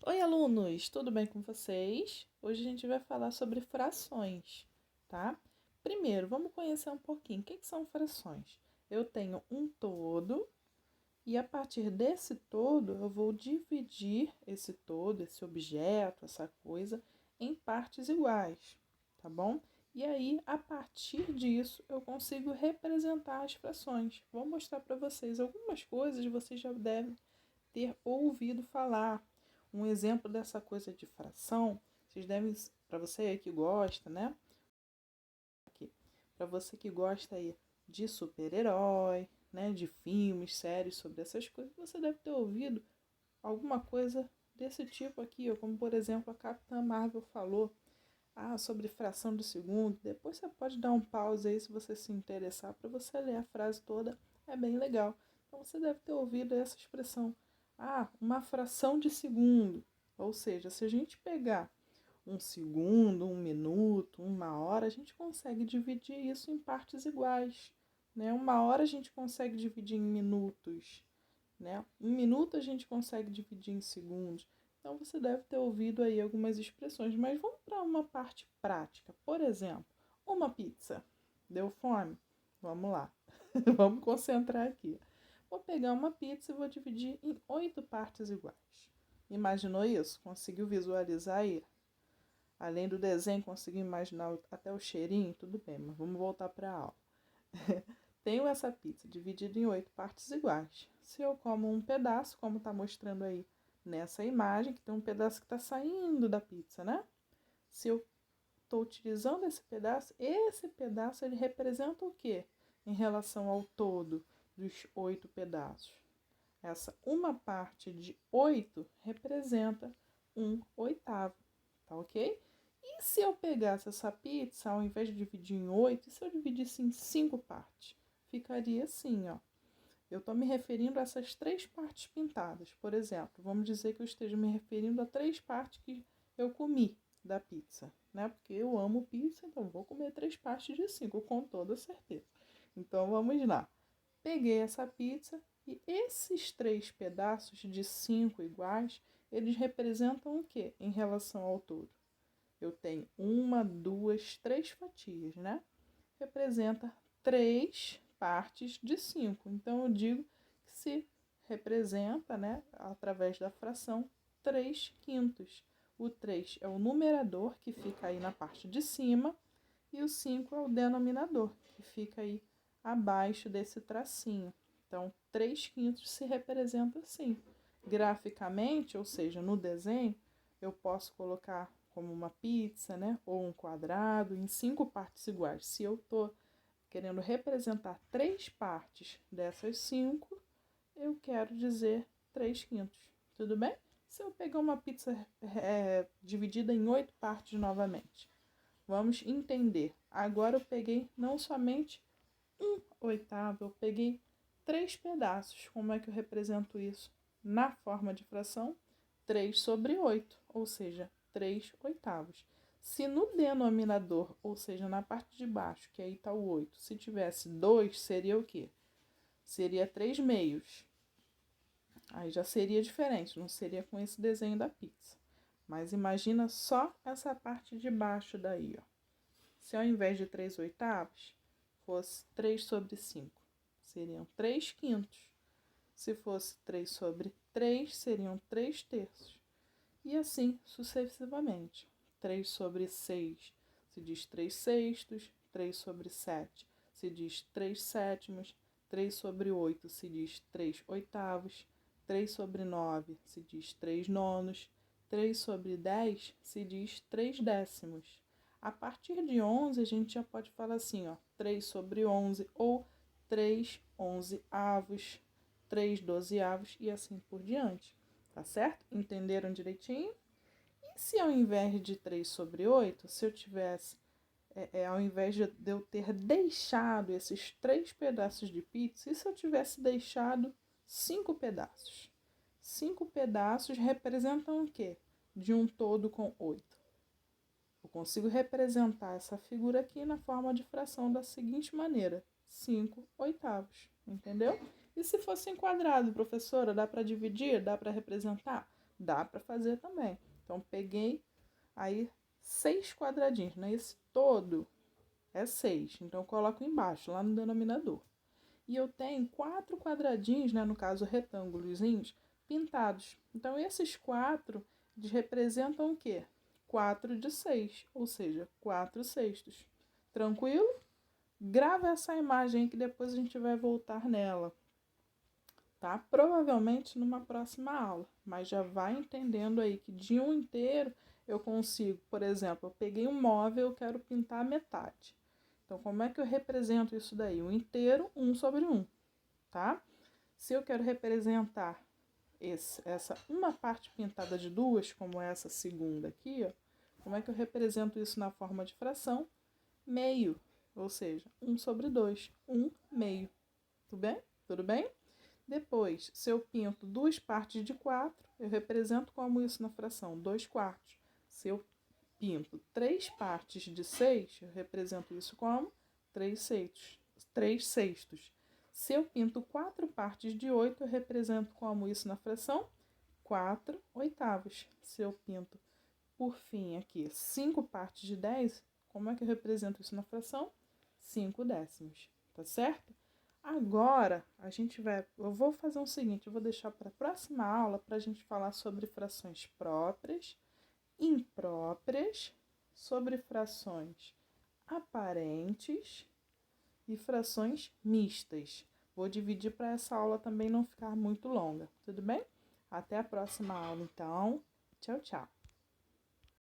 Oi, alunos, tudo bem com vocês? Hoje a gente vai falar sobre frações, tá? Primeiro, vamos conhecer um pouquinho. O que são frações? Eu tenho um todo e a partir desse todo eu vou dividir esse todo, esse objeto, essa coisa, em partes iguais, tá bom? E aí, a partir disso, eu consigo representar as frações. Vou mostrar para vocês algumas coisas que vocês já devem ter ouvido falar. Um exemplo dessa coisa de fração, vocês devem, para você aí que gosta, né? Para você que gosta aí de super-herói, né? De filmes, séries sobre essas coisas, você deve ter ouvido alguma coisa desse tipo aqui, ó, como por exemplo a Capitã Marvel falou, sobre fração de segundo. Depois você pode dar um pause aí se você se interessar para você ler a frase toda, é bem legal. Então você deve ter ouvido essa expressão, uma fração de segundo. Ou seja, se a gente pegar um segundo, um minuto, uma hora, a gente consegue dividir isso em partes iguais, né? Uma hora a gente consegue dividir em minutos, né? Um minuto a gente consegue dividir em segundos. Então você deve ter ouvido aí algumas expressões, mas vamos para uma parte prática. Por exemplo, uma pizza. Deu fome? Vamos lá. Vamos concentrar aqui. Vou pegar uma pizza e vou dividir em 8 partes iguais. Imaginou isso? Conseguiu visualizar aí? Além do desenho, conseguiu imaginar até o cheirinho? Tudo bem, mas vamos voltar para a aula. Tenho essa pizza dividida em 8 partes iguais. Se eu como um pedaço, como está mostrando aí nessa imagem, que tem um pedaço que está saindo da pizza, né? Se eu estou utilizando esse pedaço ele representa o quê? Em relação ao todo dos 8 pedaços. Essa uma parte de 8 representa um oitavo, tá ok? E se eu pegasse essa pizza, ao invés de dividir em 8, e se eu dividisse em 5 partes? Ficaria assim, ó. Eu estou me referindo a essas 3 partes pintadas. Por exemplo, vamos dizer que eu esteja me referindo a 3 partes que eu comi da pizza, né? Porque eu amo pizza, então vou comer 3 partes de 5, com toda certeza. Então vamos lá. Peguei essa pizza e esses 3 pedaços de 5 iguais, eles representam o quê em relação ao todo? Eu tenho 1, 2, 3 fatias, né? Representa 3 partes de 5. Então, eu digo que se representa, né, através da fração, 3 quintos. O 3 é o numerador, que fica aí na parte de cima, e o 5 é o denominador, que fica aí abaixo desse tracinho. Então, 3 quintos se representa assim. Graficamente, ou seja, no desenho, eu posso colocar como uma pizza, né? Ou um quadrado em 5 partes iguais. Se eu estou querendo representar 3 partes dessas 5, eu quero dizer 3 quintos. Tudo bem? Se eu pegar uma pizza dividida em 8 partes novamente, vamos entender. Agora eu peguei não somente um oitavo, eu peguei 3 pedaços. Como é que eu represento isso? Na forma de fração, 3 sobre 8, ou seja, 3 oitavos. Se no denominador, ou seja, na parte de baixo, que aí está o 8, se tivesse 2, seria o quê? Seria 3 meios. Aí já seria diferente, não seria com esse desenho da pizza. Mas imagina só essa parte de baixo daí, ó. Se ao invés de 3 oitavos, fosse 3 sobre 5, seriam 3 quintos. Se fosse 3 sobre 3, seriam 3 terços. E assim sucessivamente. 3 sobre 6 se diz 3 sextos, 3 sobre 7 se diz 3 sétimos, 3 sobre 8 se diz 3 oitavos, 3 sobre 9 se diz 3 nonos, 3 sobre 10 se diz 3 décimos. A partir de 11, a gente já pode falar assim, ó, 3 sobre 11 ou 3 11avos, 3 dozeavos e assim por diante. Tá certo? Entenderam direitinho? E se ao invés de 3 sobre 8, se eu tivesse, ao invés de eu ter deixado esses 3 pedaços de pizza, e se eu tivesse deixado 5 pedaços? 5 pedaços representam o quê? De um todo com 8. Eu consigo representar essa figura aqui na forma de fração da seguinte maneira: 5 oitavos, entendeu? E se fosse em quadrado, professora, dá para dividir? Dá para representar? Dá para fazer também. Então, peguei aí 6 quadradinhos, né? Esse todo é 6. Então, eu coloco embaixo, lá no denominador. E eu tenho 4 quadradinhos, né? No caso, retângulozinhos, pintados. Então, esses 4 eles representam o quê? 4 de 6, ou seja, 4 sextos. Tranquilo? Grava essa imagem que depois a gente vai voltar nela, tá? Provavelmente numa próxima aula, mas já vai entendendo aí que de um inteiro eu consigo, por exemplo, eu peguei um móvel, eu quero pintar a metade. Então, como é que eu represento isso daí? Um inteiro, 1 sobre 1, tá? Se eu quero representar essa uma parte pintada de duas, como essa segunda aqui, ó, como é que eu represento isso na forma de fração? Meio, ou seja, 1 sobre 2, 1 meio. Tudo bem? Tudo bem? Depois, se eu pinto 2 partes de 4, eu represento como isso na fração? 2 quartos. Se eu pinto 3 partes de 6, eu represento isso como 3 sextos. 3 sextos. Se eu pinto 4 partes de 8, eu represento como isso na fração? 4 oitavos. Se eu pinto, por fim, aqui, 5 partes de 10, como é que eu represento isso na fração? 5 décimos, tá certo? Agora, eu vou fazer o seguinte, eu vou deixar para a próxima aula para a gente falar sobre frações próprias, impróprias, sobre frações aparentes e frações mistas. Vou dividir para essa aula também não ficar muito longa, tudo bem? Até a próxima aula, então. Tchau, tchau.